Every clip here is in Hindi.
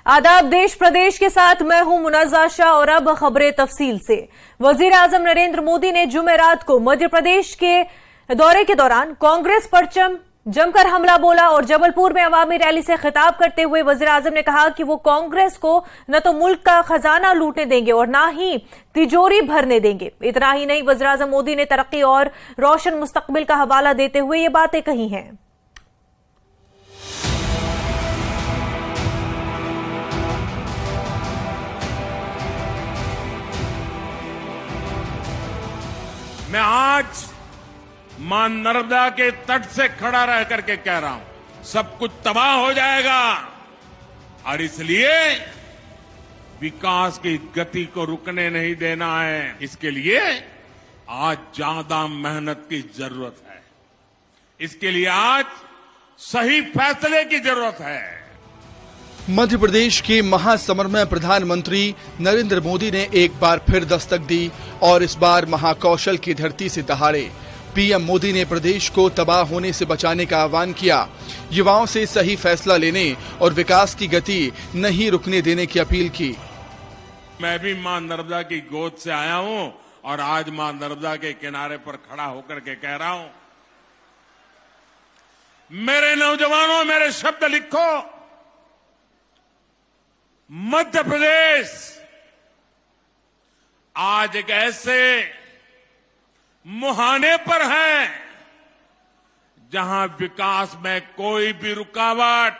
आदाब देश प्रदेश के साथ मैं हूं मुनज़्ज़ा शाह और अब खबरें तफसील से। वजीर आजम नरेंद्र मोदी ने जुमेरात को मध्य प्रदेश के दौरे के दौरान कांग्रेस पर जमकर हमला बोला और जबलपुर में अवामी रैली से खिताब करते हुए वजीर आजम ने कहा कि वो कांग्रेस को न तो मुल्क का खजाना लूटने देंगे और न ही तिजोरी भरने देंगे। इतना ही नहीं, वजीर आजम मोदी ने तरक्की और रोशन मुस्तकबिल का हवाला देते हुए ये बातें कही हैं। मैं आज मां नर्मदा के तट से खड़ा रह करके कह रहा हूं, सब कुछ तबाह हो जाएगा और इसलिए विकास की गति को रुकने नहीं देना है। इसके लिए आज ज्यादा मेहनत की जरूरत है। इसके लिए आज सही फैसले की जरूरत है। मध्य प्रदेश के महासमर प्रधानमंत्री नरेंद्र मोदी ने एक बार फिर दस्तक दी और इस बार महाकौशल की धरती से दहाड़े। पीएम मोदी ने प्रदेश को तबाह होने से बचाने का आह्वान किया, युवाओं से सही फैसला लेने और विकास की गति नहीं रुकने देने की अपील की। मैं भी मां नर्मदा की गोद से आया हूं और आज मां नर्मदा के किनारे पर खड़ा होकर के कह रहा हूं, मेरे नौजवानों, मेरे शब्द लिखो। मध्य प्रदेश आज एक ऐसे मुहाने पर है जहां विकास में कोई भी रुकावट,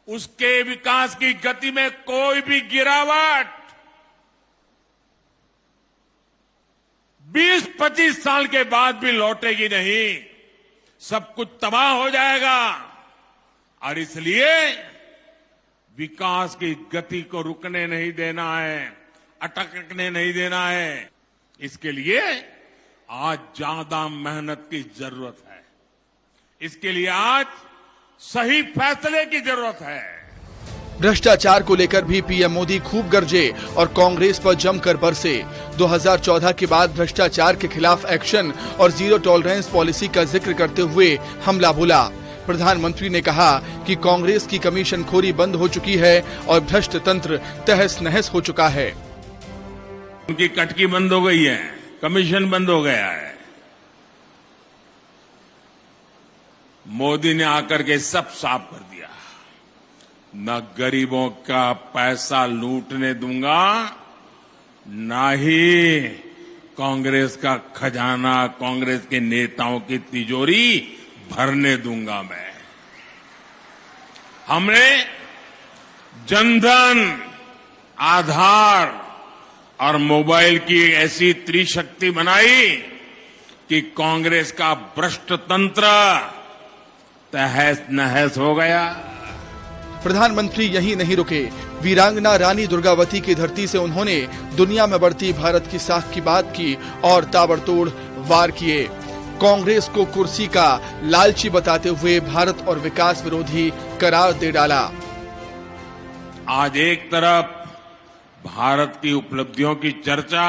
उसके विकास की गति में कोई भी गिरावट 20-25 साल के बाद भी लौटेगी नहीं। सब कुछ तबाह हो जाएगा और इसलिए विकास की गति को रुकने नहीं देना है, अटकने नहीं देना है। इसके लिए आज ज्यादा मेहनत की जरूरत है। इसके लिए आज सही फैसले की जरूरत है। भ्रष्टाचार को लेकर भी पीएम मोदी खूब गरजे और कांग्रेस पर जमकर बरसे। 2014 के बाद भ्रष्टाचार के खिलाफ एक्शन और जीरो टॉलरेंस पॉलिसी का जिक्र करते हुए हमला बोला। प्रधानमंत्री ने कहा कि कांग्रेस की कमीशन खोरी बंद हो चुकी है और भ्रष्ट तंत्र तहस नहस हो चुका है। उनकी कटकी बंद हो गई है, कमीशन बंद हो गया है। मोदी ने आकर के सब साफ कर दिया। न गरीबों का पैसा लूटने दूंगा, न ही कांग्रेस का खजाना, कांग्रेस के नेताओं की तिजोरी भरने दूंगा मैं। हमने जनधन, आधार और मोबाइल की ऐसी त्रिशक्ति बनाई कि कांग्रेस का भ्रष्ट तंत्र तहस नहस हो गया। प्रधानमंत्री यही नहीं रुके। वीरांगना रानी दुर्गावती की धरती से उन्होंने दुनिया में बढ़ती भारत की साख की बात की और ताबड़तोड़ वार किए। कांग्रेस को कुर्सी का लालची बताते हुए भारत और विकास विरोधी करार दे डाला। आज एक तरफ भारत की उपलब्धियों की चर्चा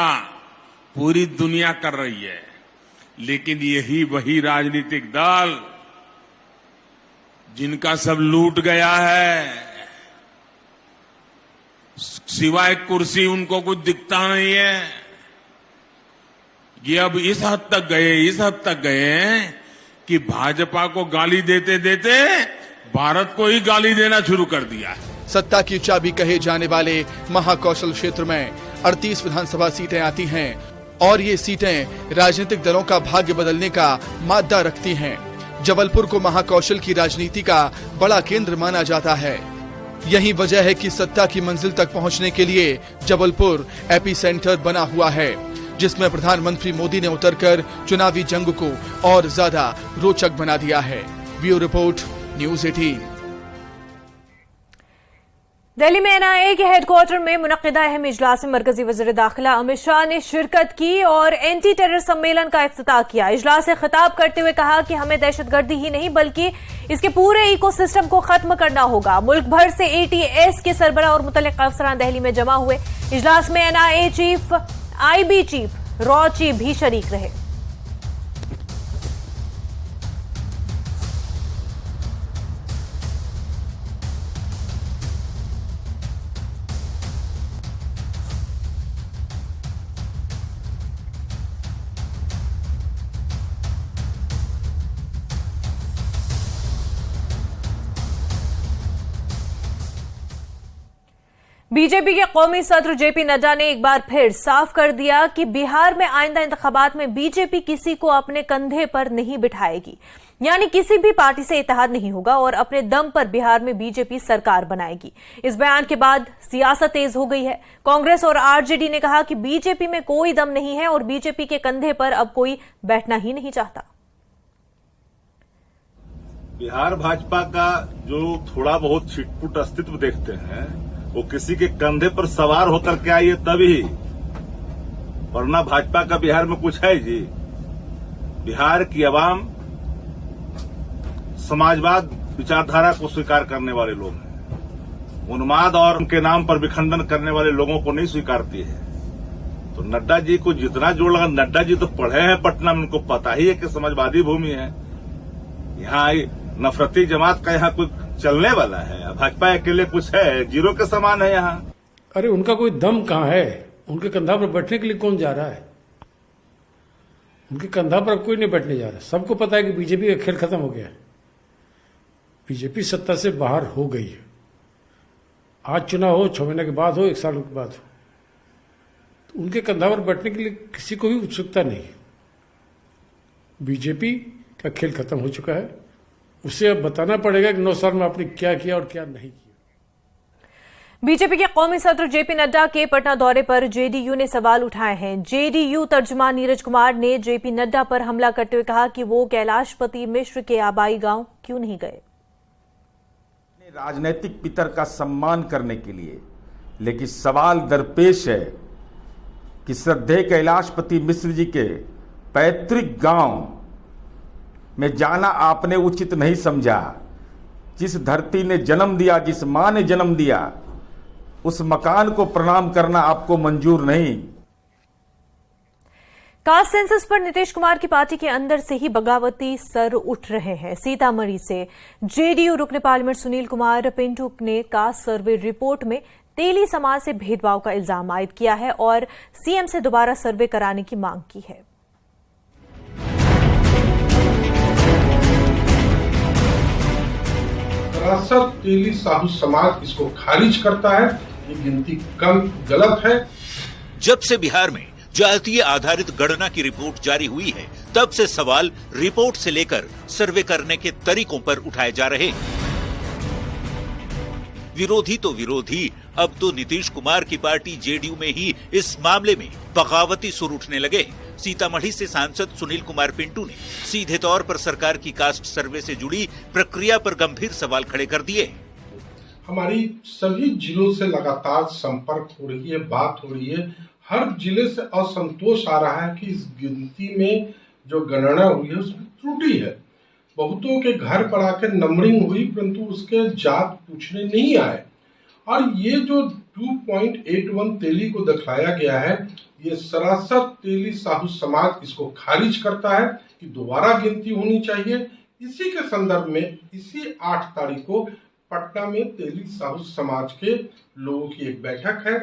पूरी दुनिया कर रही है, लेकिन यही वही राजनीतिक दल जिनका सब लूट गया है, सिवाय कुर्सी उनको कुछ दिखता नहीं है। ये अब इस हद तक गए कि भाजपा को गाली देते देते भारत को ही गाली देना शुरू कर दिया है। सत्ता की चाबी कहे जाने वाले महाकौशल क्षेत्र में 38 विधानसभा सीटें आती हैं और ये सीटें राजनीतिक दलों का भाग्य बदलने का मादा रखती हैं। जबलपुर को महाकौशल की राजनीति का बड़ा केंद्र माना जाता है। यही वजह है कि सत्ता की मंजिल तक पहुंचने के लिए जबलपुर एपी सेंटर बना हुआ है, जिसमें प्रधानमंत्री मोदी ने उतरकर चुनावी जंग को और ज्यादा रोचक बना दिया है। Bureau report, news 18। दिल्ली में एनआईए के हेडक्वार्टर में मुनक्किदा अहम इजलास में मरकजी वज़ीर दाखिला अमित शाह ने शिरकत की और एंटी टेरर सम्मेलन का इफ्तिताह किया। इजलास से खिताब करते हुए कहा कि हमें दहशतगर्दी ही नहीं बल्कि इसके पूरे इकोसिस्टम को खत्म करना होगा। मुल्क भर से एटीएस के सरबराह और मुतल्लिक़ अफसरान दिल्ली में जमा हुए। इजलास में NIA chief, IB chief, raw chief भी शरीक रहे। बीजेपी के कौमी सदर जेपी नड्डा ने एक बार फिर साफ कर दिया कि बिहार में आइंदा इंतखाबात में बीजेपी किसी को अपने कंधे पर नहीं बिठाएगी, यानी किसी भी पार्टी से इत्तेहाद नहीं होगा और अपने दम पर बिहार में बीजेपी सरकार बनाएगी। इस बयान के बाद सियासत तेज हो गई है। कांग्रेस और आरजेडी ने कहा कि बीजेपी में कोई दम नहीं है और बीजेपी के कंधे पर अब कोई बैठना ही नहीं चाहता। बिहार भाजपा का जो थोड़ा बहुत छिटपुट अस्तित्व देखते हैं वो किसी के कंधे पर सवार होकर के आई है तभी, वरना भाजपा का बिहार में कुछ है जी। बिहार की आवाम समाजवाद विचारधारा को स्वीकार करने वाले लोग हैं, उन्माद और उनके नाम पर विखंडन करने वाले लोगों को नहीं स्वीकारती है। तो नड्डा जी को जितना जोर लगा, नड्डा जी तो पढ़े हैं पटना में, उनको पता ही है कि समाजवादी भूमि है। यहाँ नफरती जमात का यहाँ कुछ चलने वाला है? भाजपा अकेले कुछ है? जीरो के समान है यहाँ। अरे उनका कोई दम कहाँ है? उनके कंधा पर बैठने के लिए कौन जा रहा है? उनके कंधा पर कोई नहीं बैठने जा रहा। सबको पता है कि बीजेपी का खेल खत्म हो गया है। बीजेपी सत्ता से बाहर हो गई है। आज चुनाव हो, 6 महीने के बाद हो, 1 साल के बाद हो, तो उनके कंधा पर बैठने के लिए किसी को भी उत्सुकता नहीं है। बीजेपी का खेल खत्म हो चुका है। उसे अब बताना पड़ेगा कि 9 साल में आपने क्या किया और क्या नहीं किया। बीजेपी के कौमी सदर जेपी नड्डा के पटना दौरे पर जेडीयू ने सवाल उठाए हैं। जेडीयू तर्जुमान नीरज कुमार ने जेपी नड्डा पर हमला करते हुए कहा कि वो कैलाशपति मिश्र के आबाई गांव क्यों नहीं गए। राजनीतिक पितर का सम्मान करने के लिए, लेकिन सवाल दरपेश है कि श्रद्धेय कैलाशपति मिश्र जी के पैतृक गांव में जाना आपने उचित नहीं समझा। जिस धरती ने जन्म दिया, जिस मां ने जन्म दिया, उस मकान को प्रणाम करना आपको मंजूर नहीं। कास्ट सेंसस पर नीतीश कुमार की पार्टी के अंदर से ही बगावती सर उठ रहे हैं। सीतामढ़ी से जेडीयू रुकने पार्लियामेंट सुनील कुमार पिंटू ने कास्ट सर्वे रिपोर्ट में तेली समाज से भेदभाव का इल्जाम आयद किया है और सीएम से दोबारा सर्वे कराने की मांग की है। सरासर तेली साहू समाज इसको खारिज करता है। ये गिनती कम गलत है। जब से बिहार में जातीय आधारित गणना की रिपोर्ट जारी हुई है, तब से सवाल रिपोर्ट से लेकर सर्वे करने के तरीकों पर उठाए जा रहे हैं। विरोधी तो विरोधी, अब तो नीतीश कुमार की पार्टी जेडीयू में ही इस मामले में बगावती सुर उठने लगे। सीतामढ़ी से सांसद सुनील कुमार पिंटू ने सीधे तौर पर सरकार की कास्ट सर्वे से जुड़ी प्रक्रिया पर गंभीर सवाल खड़े कर दिए। हमारी सभी जिलों से लगातार संपर्क हो रही है, बात हो रही है। हर जिले से असंतोष आ रहा है कि इस गिनती में जो गणना हुई है उसमें त्रुटि है। बहुतों के घर पर आकर नंबरिंग हुई, परंतु उसके जात पूछने नहीं आए। और ये जो 2.81 तेली को दिखाया गया है, ये सरासर तेली साहू समाज इसको खारिज करता है कि दोबारा गिनती होनी चाहिए। इसी के संदर्भ में इसी 8 तारीख को पटना में तेली साहू समाज के लोगों की एक बैठक है,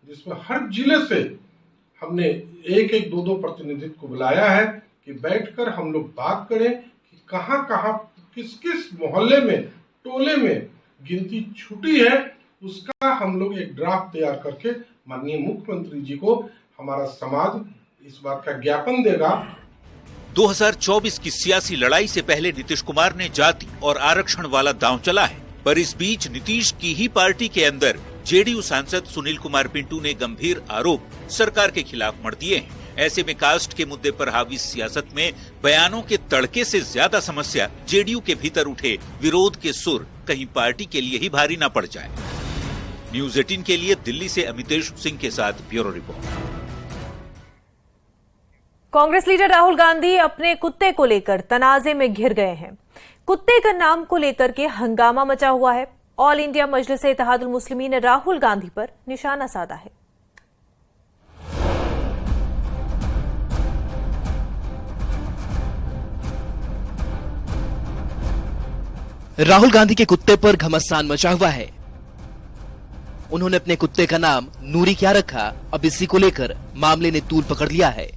जिसमें हर जिले से हमने 1-1, 2-2 प्रतिनिधित्व को बुलाया है कि बैठकर हम लोग बात करें कि कहाँ कहाँ किस किस मोहल्ले में, टोले में गिनती छूटी है। उसका हम लोग एक ड्राफ्ट तैयार करके माननीय मुख्यमंत्री जी को हमारा समाज इस बात का ज्ञापन देगा। 2024 की सियासी लड़ाई से पहले नीतीश कुमार ने जाति और आरक्षण वाला दांव चला है, पर इस बीच नीतीश की ही पार्टी के अंदर जेडीयू सांसद सुनील कुमार पिंटू ने गंभीर आरोप सरकार के खिलाफ मढ़ दिए हैं। ऐसे में कास्ट के मुद्दे पर हावी सियासत में बयानों के तड़के से ज्यादा समस्या जेडीयू के भीतर उठे विरोध के सुर कहीं पार्टी के लिए ही भारी न पड़ जाए। न्यूज 18 के लिए दिल्ली से अमितेश सिंह के साथ bureau report. Congress leader Rahul Gandhi अपने कुत्ते को लेकर तनाजे में घिर गए हैं। कुत्ते का नाम को लेकर के हंगामा मचा हुआ है। ऑल इंडिया मजलिस इत्तेहादुल मुस्लिमीन ने राहुल गांधी पर निशाना साधा है। राहुल गांधी के कुत्ते पर घमासान मचा हुआ है। उन्होंने अपने कुत्ते का नाम नूरी क्या रखा, अब इसी को लेकर मामले ने तूल पकड़ लिया है।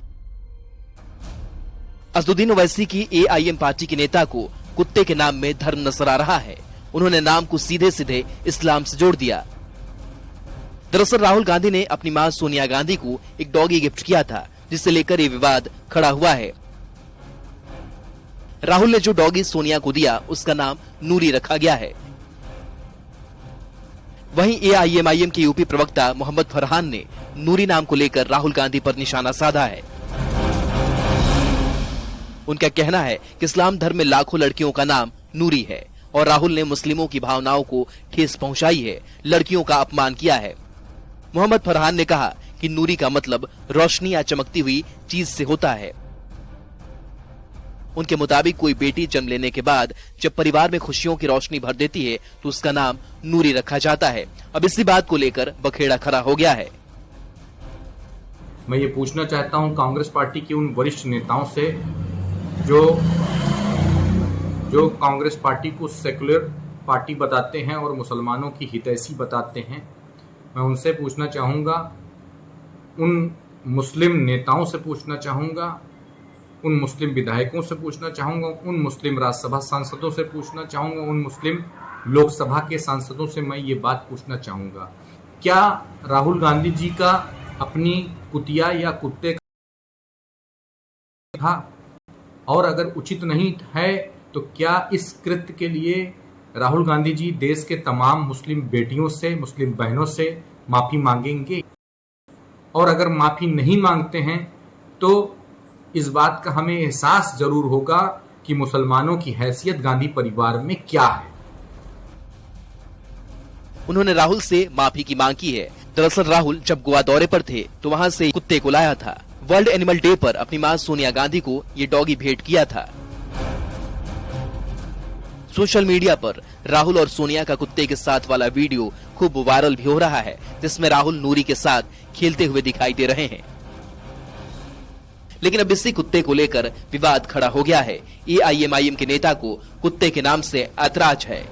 असदुद्दीन ओवैसी की एआईएम पार्टी के नेता को कुत्ते के नाम में धर्म नजर आ रहा है। उन्होंने नाम को सीधे सीधे इस्लाम से जोड़ दिया। दरअसल राहुल गांधी ने अपनी मां सोनिया गांधी को एक डॉगी गिफ्ट किया था, जिसे लेकर ये विवाद खड़ा हुआ है। राहुल ने जो डॉगी सोनिया को दिया उसका नाम नूरी रखा गया है। वहीं एआईएमआईएम के यूपी प्रवक्ता मोहम्मद फरहान ने नूरी नाम को लेकर राहुल गांधी पर निशाना साधा है। उनका कहना है कि इस्लाम धर्म में लाखों लड़कियों का नाम नूरी है और राहुल ने मुस्लिमों की भावनाओं को ठेस पहुंचाई है, लड़कियों का अपमान किया है। मोहम्मद फरहान ने कहा कि नूरी का मतलब रोशनी या चमकती हुई चीज से होता है। उनके मुताबिक कोई बेटी जन्म लेने के बाद जब परिवार में खुशियों की रोशनी भर देती है तो उसका नाम नूरी रखा जाता है। अब इसी बात को लेकर बखेड़ा खड़ा हो गया है। मैं ये पूछना चाहता हूं कांग्रेस पार्टी के उन वरिष्ठ नेताओं से जो कांग्रेस पार्टी को सेकुलर पार्टी बताते हैं और मुसलमानों की हितैषी बताते हैं। मैं उनसे पूछना चाहूँगा, उन मुस्लिम नेताओं से पूछना चाहूँगा, उन मुस्लिम विधायकों से पूछना चाहूँगा, उन मुस्लिम राज्यसभा सांसदों से पूछना चाहूँगा, उन मुस्लिम लोकसभा के सांसदों से मैं ये बात पूछना चाहूँगा, क्या राहुल गांधी जी का अपनी कुतिया या कुत्ते था? और अगर उचित नहीं है तो क्या इस कृत्य के लिए राहुल गांधी जी देश के तमाम मुस्लिम बेटियों से, मुस्लिम बहनों से माफी मांगेंगे? और अगर माफी नहीं मांगते हैं तो इस बात का हमें एहसास जरूर होगा कि मुसलमानों की हैसियत गांधी परिवार में क्या है। उन्होंने राहुल से माफी की मांग की है। दरअसल राहुल जब गोवा दौरे पर थे तो वहां से कुत्ते को लाया था। वर्ल्ड एनिमल डे पर अपनी मां सोनिया गांधी को ये डॉगी भेंट किया था। सोशल मीडिया पर राहुल और सोनिया का कुत्ते के साथ वाला वीडियो खूब वायरल भी हो रहा है, जिसमें राहुल नूरी के साथ खेलते हुए दिखाई दे रहे हैं। लेकिन अब इसी कुत्ते को लेकर विवाद खड़ा हो गया है। एआईएमआईएम के नेता को कुत्ते के नाम से ऐतराज है।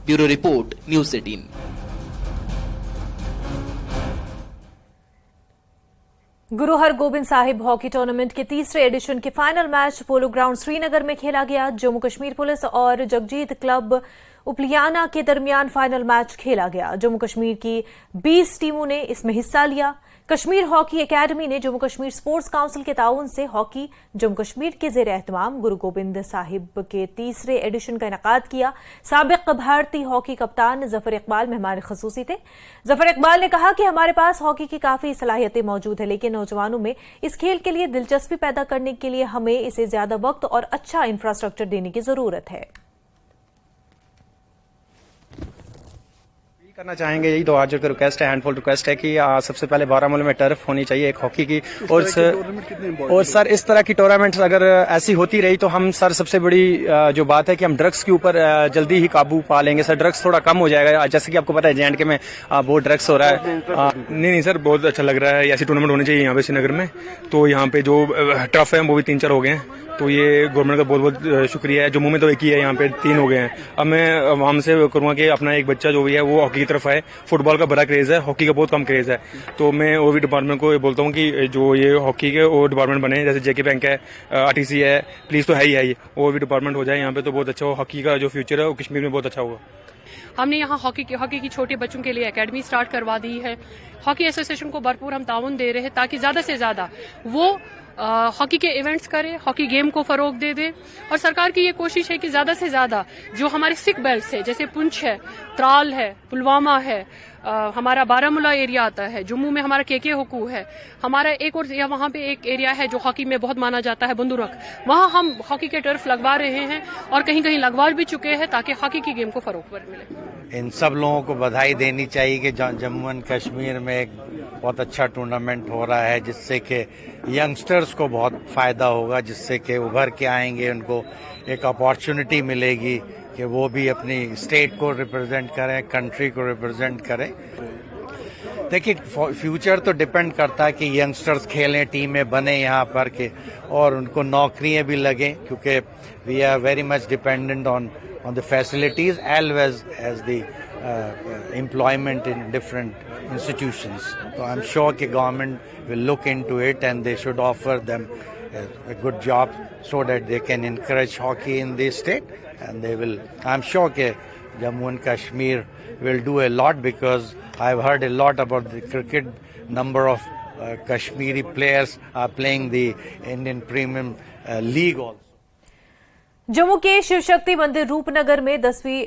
Bureau report, news 18। गुरु हरगोबिंद साहिब हॉकी टूर्नामेंट के तीसरे एडिशन के final match polo ground Srinagar में खेला गया। जम्मू कश्मीर पुलिस और जगजीत क्लब उपलियाना के दरमियान फाइनल मैच खेला गया। जम्मू कश्मीर की 20 टीमों ने इसमें हिस्सा लिया। कश्मीर हॉकी एकेडमी ने जम्मू कश्मीर स्पोर्ट्स काउंसिल के ताउन से हॉकी जम्मू कश्मीर के जेर एहतमाम गुरु गोबिंद साहिब के तीसरे एडिशन का इनेकाद किया। साबिक भारतीय हॉकी कप्तान जफर इकबाल मेहमान खसूसी थे। जफर इकबाल ने कहा कि हमारे पास हॉकी की काफी सलाहियतें मौजूद है, लेकिन नौजवानों में इस खेल के लिए दिलचस्पी पैदा करने के लिए हमें इसे ज्यादा वक्त और अच्छा इंफ्रास्ट्रक्चर देने की जरूरत है। करना चाहेंगे, यही तो आज रिक्वेस्ट है, हैंडफुल रिक्वेस्ट है कि सबसे पहले बारामूला में टर्फ होनी चाहिए एक हॉकी की। और सर इस तरह की टूर्नामेंट्स अगर ऐसी होती रही तो हम सर सबसे बड़ी जो बात है कि हम ड्रग्स के ऊपर जल्दी ही काबू पा लेंगे। सर ड्रग्स थोड़ा कम हो जाएगा, जैसे कि आपको पता है JNK में बहुत ड्रग्स हो रहा है। नहीं सर, बहुत अच्छा लग रहा है। ऐसी टूर्नामेंट होनी चाहिए यहाँ पे श्रीनगर में। तो यहाँ पे जो टर्फ है वो भी 3-4 हो गए हैं, तो ये गवर्नमेंट का बहुत बहुत शुक्रिया है। जम्मू में तो एक ही है, यहाँ पे 3 हो गए हैं। अब मैं वहाँ से करूँगा कि अपना एक बच्चा जो भी है वो हॉकी की तरफ आए। फुटबॉल का बड़ा क्रेज है, हॉकी का बहुत कम क्रेज है। तो मैं ओवी डिपार्टमेंट को बोलता हूँ कि जो ये हॉकी के वो डिपार्टमेंट बने, जैसे JK बैंक है, RTC है, प्लीज तो है ही ओवी डिपार्टमेंट हो जाए यहाँ पे, तो बहुत अच्छा हो। हॉकी का जो फ्यूचर है वो कश्मीर में बहुत अच्छा होगा। हमने यहाँ हॉकी की छोटे बच्चों के लिए एकेडमी स्टार्ट करवा दी है। हॉकी एसोसिएशन को भरपूर हम ताउन दे रहे हैं ताकि ज्यादा से ज्यादा वो हॉकी के इवेंट्स करे, हॉकी गेम को फरोग दे दे। और सरकार की ये कोशिश है कि ज्यादा से ज्यादा जो हमारे सिख बेल्ट है, जैसे पुंछ है, त्राल है, पुलवामा है, हमारा बारामूला एरिया आता है, जम्मू में हमारा KK हुकू है, हमारा एक और वहाँ पे एक एरिया है जो हॉकी में बहुत माना जाता है, बंदूरख, वहाँ हम हॉकी के टर्फ लगवा रहे हैं और कहीं कहीं लगवा भी चुके हैं ताकि हॉकी की गेम को फरोग पर मिले। इन सब लोगों को बधाई देनी चाहिए कि जम्मू एंड कश्मीर में एक बहुत अच्छा टूर्नामेंट हो रहा है, जिससे कि यंगस्टर्स को बहुत फायदा होगा, जिससे कि उभर के आएंगे, उनको एक अपॉर्चुनिटी मिलेगी कि वो भी अपनी स्टेट को रिप्रेजेंट करें, कंट्री को रिप्रेजेंट करें। देखिए फ्यूचर तो डिपेंड करता है कि यंगस्टर्स खेलें, टीमें बने यहाँ पर के और उनको नौकरियां भी लगें, क्योंकि we are very much dependent on the facilities as well as the employment in different institutions. So I'm sure the government will look into it and they should offer them a good job so that they can encourage hockey in the state, and they will. I'm sure that Jammu and Kashmir will do a lot, because I've heard a lot about the cricket. Number of Kashmiri players are playing the Indian Premium League also. Jammu के शिव शक्ति मंदिर रूपनगर में 10वीं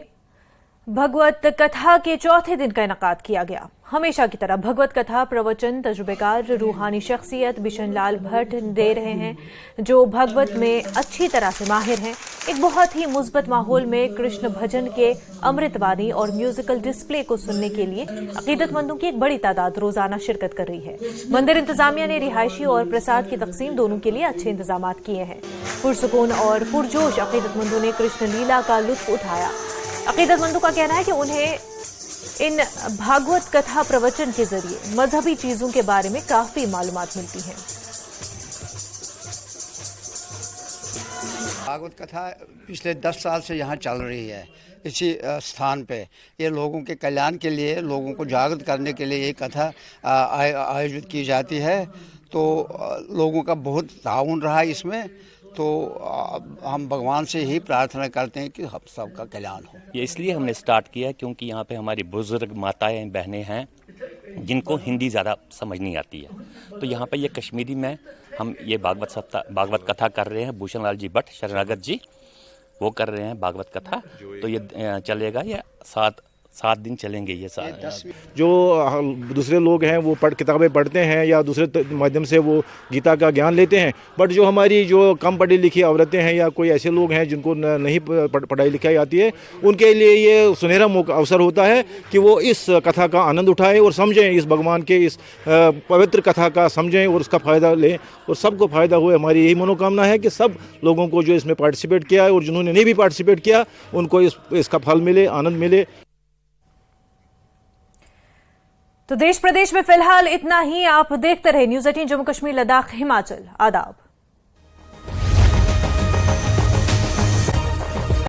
भगवत कथा के चौथे दिन का इनेकाद किया गया। हमेशा की तरह भगवत कथा प्रवचन तजुर्बेकार रूहानी शख्सियत बिशन लाल भट्ट दे रहे हैं, जो भगवत में अच्छी तरह से माहिर हैं। एक बहुत ही मुस्बत माहौल में कृष्ण भजन के अमृतवाणी और म्यूजिकल डिस्प्ले को सुनने के लिए अकीदतमंदों की एक बड़ी तादाद रोजाना शिरकत कर रही है। मंदिर इंतजामिया ने रिहायशी और प्रसाद की तकसीम दोनों के लिए अच्छे इंतजाम किए हैं। पुरसुकून और पुरजोश अकीदतमंदों ने कृष्ण लीला का लुत्फ उठाया। अकीदतमंदों का कहना है कि उन्हें इन भागवत कथा प्रवचन के जरिए मजहबी चीजों के बारे में काफी मालूमात मिलती हैं। भागवत कथा पिछले 10 साल से यहाँ चल रही है इसी स्थान पे। ये लोगों के कल्याण के लिए, लोगों को जागृत करने के लिए ये कथा आयोजित की जाती है। तो लोगों का बहुत ताउन रहा इसमें। तो हम भगवान से ही प्रार्थना करते हैं कि हम सबका कल्याण हो। ये इसलिए हमने स्टार्ट किया क्योंकि यहाँ पे हमारी बुजुर्ग माताएं बहनें हैं जिनको हिंदी ज़्यादा समझ नहीं आती है। तो यहाँ पे ये कश्मीरी में हम ये भागवत कथा कर रहे हैं। भूषण लाल जी भट्ट शरणागत जी वो कर रहे हैं भागवत कथा। तो ये चलेगा, ये 7 दिन चलेंगे। ये जो दूसरे लोग हैं वो किताबें पढ़ते हैं या दूसरे माध्यम से वो गीता का ज्ञान लेते हैं, बट जो हमारी जो कम पढ़ी लिखी औरतें हैं या कोई ऐसे लोग हैं जिनको नहीं पढ़ाई लिखाई आती है, उनके लिए ये सुनहरा अवसर होता है कि वो इस कथा का आनंद उठाएं और समझें, इस भगवान के इस पवित्र कथा का समझें और उसका फ़ायदा लें और सबको फ़ायदा हो। हमारी यही मनोकामना है कि सब लोगों को जो इसमें पार्टिसिपेट किया है और जिन्होंने नहीं भी पार्टिसिपेट किया उनको इसका फल मिले, आनंद मिले। तो देश प्रदेश में फिलहाल इतना ही। आप देखते रहे न्यूज़ 18 जम्मू कश्मीर लद्दाख हिमाचल। आदाब।